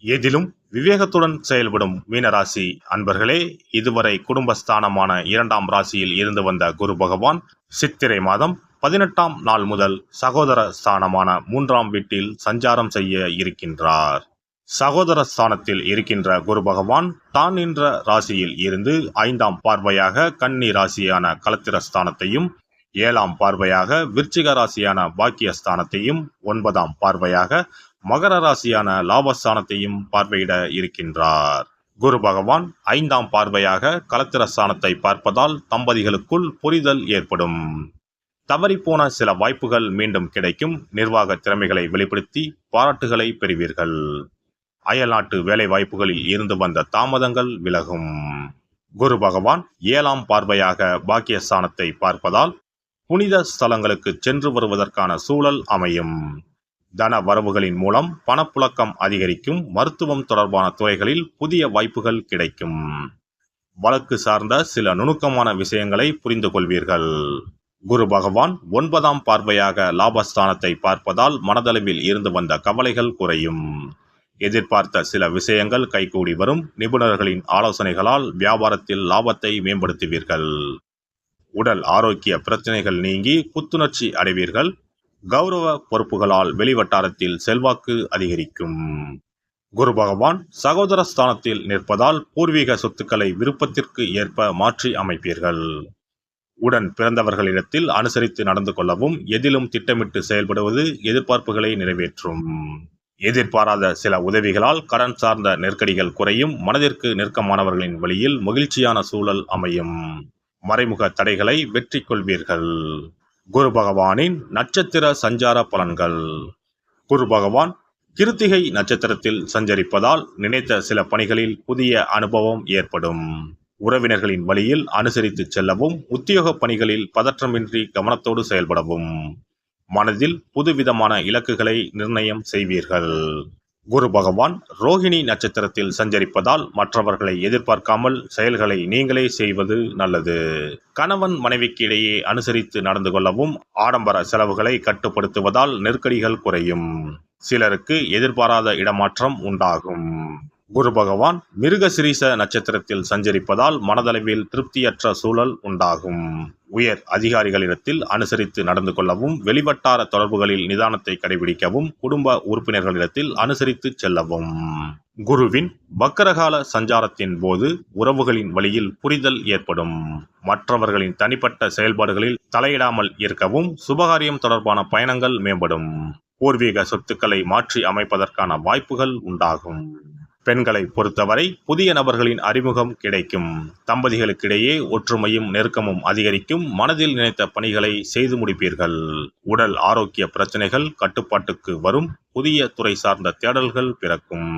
எதிலும் விவேகத்துடன் செயல்படும் மீனராசி அன்பர்களே, இதுவரை குடும்பஸ்தானமான 2ஆம் ராசியில் இருந்து வந்த குரு பகவான் சித்திரை மாதம் 18ஆம் நாள் முதல் சகோதர ஸ்தானமான 3ஆம் வீட்டில் சஞ்சாரம் செய்ய இருக்கின்றார். சகோதர ஸ்தானத்தில் இருக்கின்ற குரு பகவான் தான் நின்ற ராசியில் இருந்து 5ஆம் பார்வையாக கன்னி ராசியான களத்திரஸ்தானத்தையும், 7ஆம் பார்வையாக விருச்சிக ராசியான பாக்கியஸ்தானத்தையும், 9ஆம் பார்வையாக மகர ராசியான லாபஸ்தானத்தையும் பார்வையிட இருக்கின்றார். குரு பகவான் 5ஆம் பார்வையாக களத்திரஸ்தானத்தை பார்ப்பதால் தம்பதிகளுக்குள் புரிதல் ஏற்படும். தவறிப்போன சில வாய்ப்புகள் மீண்டும் கிடைக்கும். நிர்வாக திறமைகளை வெளிப்படுத்தி பாராட்டுகளை பெறுவீர்கள். அயல்நாட்டு வேலை வாய்ப்புகளில் இருந்து வந்த தாமதங்கள் விலகும். குரு பகவான் 7ஆம் பார்வையாக பாக்கியஸ்தானத்தை பார்ப்பதால் புனித ஸ்தலங்களுக்கு சென்று வருவதற்கான சூழல் அமையும். தன வரவுகளின் மூலம் பணப்புழக்கம் அதிகரிக்கும். மருத்துவம் தொடர்பான துறைகளில் புதிய வாய்ப்புகள் கிடைக்கும். வழக்கு சார்ந்த சில நுணுக்கமான விஷயங்களை புரிந்து கொள்வீர்கள். குரு பகவான் 9ஆம் பார்வையாக லாபஸ்தானத்தை பார்ப்பதால் மனதளவில் இருந்து வந்த கவலைகள் குறையும். எதிர்பார்த்த சில விஷயங்கள் கைகூடி வரும். நிபுணர்களின் ஆலோசனைகளால் வியாபாரத்தில் லாபத்தை மேம்படுத்துவீர்கள். உடல் ஆரோக்கிய பிரச்சனைகள் நீங்கி புத்துணர்ச்சி அடைவீர்கள். கௌரவ பொறுப்புகளால் வெளிவட்டாரத்தில் செல்வாக்கு அதிகரிக்கும். குரு பகவான் சகோதர ஸ்தானத்தில் நிற்பதால் பூர்வீக சொத்துக்களை விருப்பத்திற்கு ஏற்ப மாற்றி அமைப்பீர்கள். உடன் பிறந்தவர்களிடத்தில் அனுசரித்து நடந்து கொள்ளவும், எதிலும் திட்டமிட்டு செயல்படுவது எதிர்பார்ப்புகளை நிறைவேற்றும். எதிர்பாராத சில உதவிகளால் கடன் சார்ந்த நெருக்கடிகள் குறையும். மனதிற்கு நெருக்கமானவர்களின் வழியில் மகிழ்ச்சியான சூழல் அமையும். மறைமுக தடைகளை வெற்றி கொள்வீர்கள். குரு பகவானின் நட்சத்திர சஞ்சார பலன்கள். குரு பகவான் கிருத்திகை நட்சத்திரத்தில் சஞ்சரிப்பதால் நினைத்த சில பணிகளில் புதிய அனுபவம் ஏற்படும். உறவினர்களின் வழியில் அனுசரித்து செல்லவும், உத்தியோக பணிகளில் பதற்றமின்றி கவனத்தோடு செயல்படவும், மனதில் புதுவிதமான இலக்குகளை நிர்ணயம் செய்வீர்கள். குரு பகவான் ரோகிணி நட்சத்திரத்தில் சஞ்சரிப்பதால் மற்றவர்களை எதிர்பார்க்காமல் செயல்களை நீங்களே செய்வது நல்லது. கணவன் மனைவிக்கு இடையே அனுசரித்து நடந்து கொள்ளவும், ஆடம்பர செலவுகளை கட்டுப்படுத்துவதால் நெருக்கடிகள் குறையும். சிலருக்கு எதிர்பாராத இடமாற்றம் உண்டாகும். குரு பகவான் மிருகசிரீச நட்சத்திரத்தில் சஞ்சரிப்பதால் மனதளவில் திருப்தியற்ற சூழல் உண்டாகும். உயர் அதிகாரிகளிடத்தில் அனுசரித்து நடந்து கொள்ளவும், வெளிவட்டார தொடர்புகளில் நிதானத்தை கடைபிடிக்கவும், குடும்ப உறுப்பினர்களிடத்தில் அனுசரித்து செல்லவும். குருவின் வக்கரகால சஞ்சாரத்தின் போது உறவுகளின் வழியில் புரிதல் ஏற்படும். மற்றவர்களின் தனிப்பட்ட செயல்பாடுகளில் தலையிடாமல் இருக்கவும், சுபகாரியம் தொடர்பான பயணங்கள் மேம்படும். பூர்வீக சொத்துக்களை மாற்றி அமைப்பதற்கான வாய்ப்புகள் உண்டாகும். பெண்களை பொறுத்தவரை புதிய நபர்களின் அறிமுகம் கிடைக்கும். தம்பதிகளுக்கிடையே ஒற்றுமையும் நெருக்கமும் அதிகரிக்கும். மனதில் நினைத்த பணிகளை செய்து முடிப்பீர்கள். உடல் ஆரோக்கிய பிரச்சனைகள் கட்டுப்பாட்டுக்கு வரும். புதிய துறை சார்ந்த தேடல்கள் பிறக்கும்.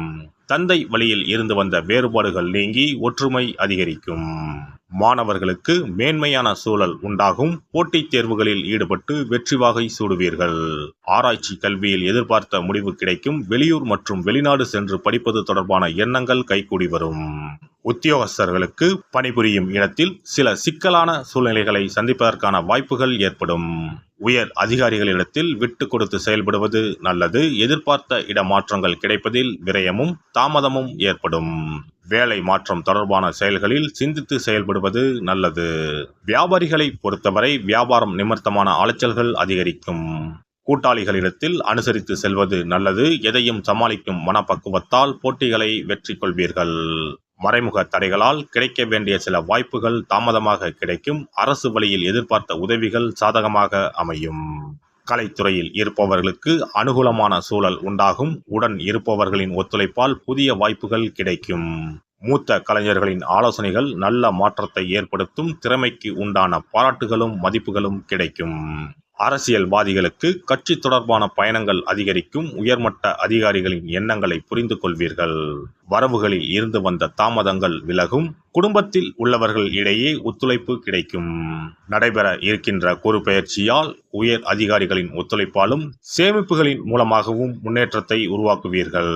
தந்தை வழியில் இருந்து வந்த வேறுபாடுகள் நீங்கி ஒற்றுமை அதிகரிக்கும். மாணவர்களுக்கு மேன்மையான சூழல் உண்டாகும். போட்டித் தேர்வுகளில் ஈடுபட்டு வெற்றி வாகை சூடுவீர்கள். ஆராய்ச்சி கல்வியில் எதிர்பார்த்த முடிவு கிடைக்கும். வெளியூர் மற்றும் வெளிநாடு சென்று படிப்பது தொடர்பான எண்ணங்கள் கைகூடி வரும். உத்தியோகஸ்தர்களுக்கு பணிபுரியும் இடத்தில் சில சிக்கலான சூழ்நிலைகளை சந்திப்பதற்கான வாய்ப்புகள் ஏற்படும். உயர் அதிகாரிகளிடத்தில் விட்டு கொடுத்து செயல்படுவது நல்லது. எதிர்பார்த்த இடமாற்றங்கள் கிடைப்பதில் விரயமும் தாமதமும் ஏற்படும். வேலை மாற்றம் தொடர்பான செயல்களில் சிந்தித்து செயல்படுவது நல்லது. வியாபாரிகளை பொறுத்தவரை வியாபாரம் நிமித்தமான அலைச்சல்கள் அதிகரிக்கும். கூட்டாளிகளிடத்தில் அனுசரித்து செல்வது நல்லது. எதையும் சமாளிக்கும் மனப்பக்குவத்தால் போட்டிகளை வெற்றி கொள்வீர்கள். மறைமுக தடைகளால் கிடைக்க வேண்டிய சில வாய்ப்புகள் தாமதமாக கிடைக்கும். அரசு வழியில் எதிர்பார்த்த உதவிகள் சாதகமாக அமையும். கலைத்துறையில் இருப்பவர்களுக்கு அனுகூலமான சூழல் உண்டாகும். உடன் இருப்பவர்களின் ஒத்துழைப்பால் புதிய வாய்ப்புகள் கிடைக்கும். மூத்த கலைஞர்களின் ஆலோசனைகள் நல்ல மாற்றத்தை ஏற்படுத்தும். திறமைக்கு உண்டான பாராட்டுகளும் மதிப்புகளும் கிடைக்கும். அரசியல்வாதிகளுக்கு கட்சி தொடர்பான பயணங்கள் அதிகரிக்கும். உயர்மட்ட அதிகாரிகளின் எண்ணங்களை புரிந்து கொள்வீர்கள். வரவுகளில் இருந்து வந்த தாமதங்கள் விலகும். குடும்பத்தில் உள்ளவர்கள் இடையே ஒத்துழைப்பு கிடைக்கும். நடைபெற இருக்கின்ற குரு பெயர்ச்சியால் உயர் அதிகாரிகளின் ஒத்துழைப்பாலும் சேமிப்புகளின் மூலமாகவும் முன்னேற்றத்தை உருவாக்குவீர்கள்.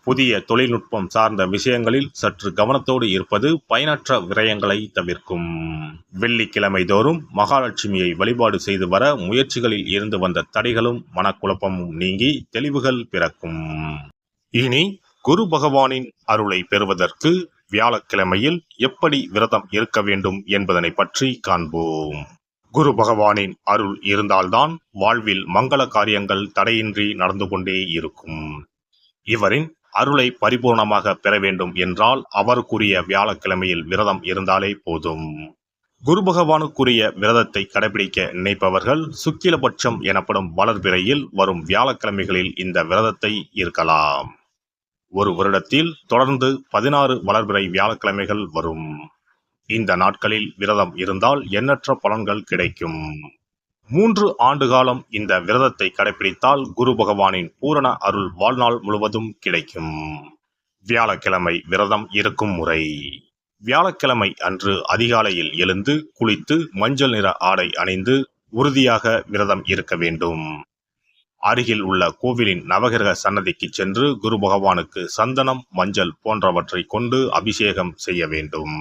புதிய தொழில்நுட்பம் சார்ந்த விஷயங்களில் சற்று கவனத்தோடு இருப்பது பயனற்ற விரயங்களை தவிர்க்கும். வெள்ளிக்கிழமை தோறும் மகாலட்சுமியை வழிபாடு செய்து வர முயற்சிகளில் இருந்து வந்த தடைகளும் மனக்குழப்பமும் நீங்கி தெளிவுகள் பிறக்கும். இனி குரு பகவானின் அருளை பெறுவதற்கு வியாழக்கிழமையில் எப்படி விரதம் இருக்க வேண்டும் என்பதனை பற்றி காண்போம். குரு பகவானின் அருள் இருந்தால்தான் வாழ்வில் மங்கள காரியங்கள் தடையின்றி நடந்து கொண்டே இருக்கும். இவரின் அருளை பரிபூர்ணமாக பெற வேண்டும் என்றால் அவருக்குரிய வியாழக்கிழமையில் விரதம் இருந்தாலே போதும். குரு பகவானுக்குரிய விரதத்தை கடைபிடிக்க நினைப்பவர்கள் சுக்கிலபட்சம் எனப்படும் வளர்பிறையில் வரும் வியாழக்கிழமைகளில் இந்த விரதத்தை இருக்கலாம். ஒரு வருடத்தில் தொடர்ந்து 16 வளர்பிறை வியாழக்கிழமைகள் வரும். இந்த நாட்களில் விரதம் இருந்தால் எண்ணற்ற பலன்கள் கிடைக்கும். 3 ஆண்டு காலம் இந்த விரதத்தை கடைபிடித்தால் குரு பகவானின் பூரண அருள் வாழ்நாள் முழுவதும் கிடைக்கும். வியாழக்கிழமை விரதம் இருக்கும் முறை. வியாழக்கிழமை அன்று அதிகாலையில் எழுந்து குளித்து மஞ்சள் நிற ஆடை அணிந்து உறுதியாக விரதம் இருக்க வேண்டும். அருகில் உள்ள கோவிலின் நவகிரக சன்னதிக்கு சென்று குரு பகவானுக்கு சந்தனம், மஞ்சள் போன்றவற்றை கொண்டு அபிஷேகம் செய்ய வேண்டும்.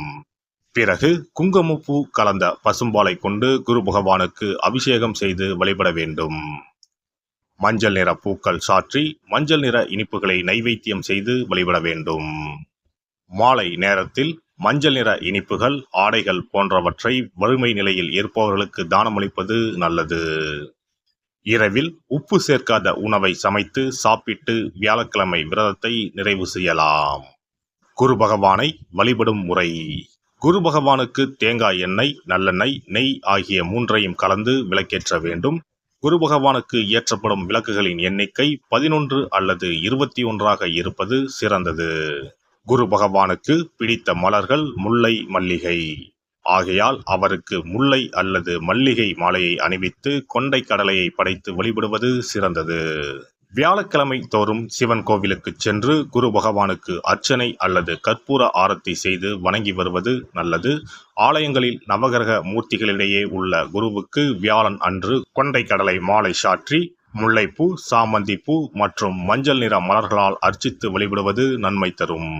பிறகு குங்குமப்பூ கலந்த பசும்பாலை கொண்டு குரு பகவானுக்கு அபிஷேகம் செய்து வழிபட வேண்டும். மஞ்சள் நிற பூக்கள் சாற்றி மஞ்சள் நிற இனிப்புகளை நைவேத்தியம் செய்து வழிபட வேண்டும். மாலை நேரத்தில் மஞ்சள் நிற இனிப்புகள், ஆடைகள் போன்றவற்றை வறுமை நிலையில் இருப்பவர்களுக்கு தானமளிப்பது நல்லது. இரவில் உப்பு சேர்க்காத உணவை சமைத்து சாப்பிட்டு வியாழக்கிழமை விரதத்தை நிறைவு செய்யலாம். குரு பகவானை வழிபடும் முறை. குரு பகவானுக்கு தேங்காய் எண்ணெய், நல்லெண்ணெய், நெய் ஆகிய 3ஐயும் கலந்து விளக்கேற்ற வேண்டும். குரு பகவானுக்கு ஏற்றப்படும் விளக்குகளின் எண்ணிக்கை 11 அல்லது 21ஆக இருப்பது சிறந்தது. குரு பகவானுக்கு பிடித்த மலர்கள் முல்லை, மல்லிகை. ஆகையால் அவருக்கு முல்லை அல்லது மல்லிகை மாலையை அணிவித்து கொண்டை கடலையை படைத்து வழிபடுவது சிறந்தது. வியாழக்கிழமை தோறும் சிவன் கோவிலுக்கு சென்று குரு பகவானுக்கு அர்ச்சனை அல்லது கற்பூர ஆரத்தி செய்து வணங்கி வருவது நல்லது. ஆலயங்களில் நவகிரக மூர்த்திகளிடையே உள்ள குருவுக்கு வியாழன் அன்று கொண்டை கடலை மாலை சாற்றி முல்லைப்பூ, சாமந்திப்பூ மற்றும் மஞ்சள் நிற மலர்களால் அர்ச்சித்து வழிபடுவது நன்மை தரும்.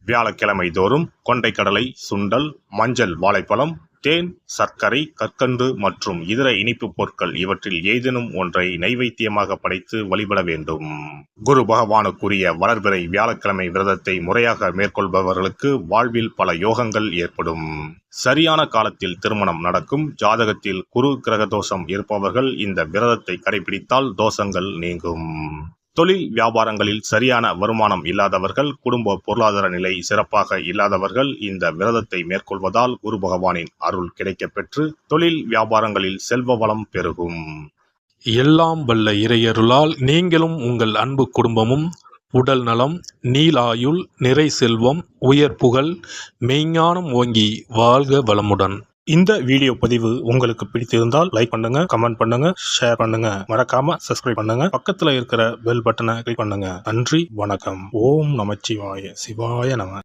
வியாழக்கிழமை தோறும் கொண்டைக்கடலை, சுண்டல், மஞ்சள் வாழைப்பழம், தேன், சர்க்கரை, கற்கண்டு மற்றும் இதர இனிப்பு பொருட்கள் இவற்றில் ஏதேனும் ஒன்றை நைவேத்தியமாக படைத்து வழிபட வேண்டும். குரு பகவானுக்குரிய வளர்பிறை வியாழக்கிழமை விரதத்தை முறையாக மேற்கொள்பவர்களுக்கு வாழ்வில் பல யோகங்கள் ஏற்படும். சரியான காலத்தில் திருமணம் நடக்கும். ஜாதகத்தில் குரு கிரக தோஷம் இருப்பவர்கள் இந்த விரதத்தை கடைபிடித்தால் தோஷங்கள் நீங்கும். தொழில் வியாபாரங்களில் சரியான வருமானம் இல்லாதவர்கள், குடும்ப பொருளாதார நிலை சிறப்பாக இல்லாதவர்கள் இந்த விரதத்தை மேற்கொள்வதால் குரு பகவானின் அருள் கிடைக்கப்பெற்று தொழில் வியாபாரங்களில் செல்வ வளம் பெருகும். எல்லாம் வல்ல இறையருளால் நீங்களும் உங்கள் அன்பு குடும்பமும் உடல் நலம், நீலாயுள், நிறை செல்வம், உயர் புகழ், மெய்ஞானம் ஓங்கி வாழ்க வளமுடன். இந்த வீடியோ பதிவு உங்களுக்கு பிடித்திருந்தால் லைக் பண்ணுங்க, கமெண்ட் பண்ணுங்க, ஷேர் பண்ணுங்க, மறக்காம சப்ஸ்கிரைப் பண்ணுங்க, பக்கத்துல இருக்கிற பெல் பட்டனை கிளிக் பண்ணுங்க. நன்றி, வணக்கம். ஓம் நமச்சிவாய. சிவாய நம.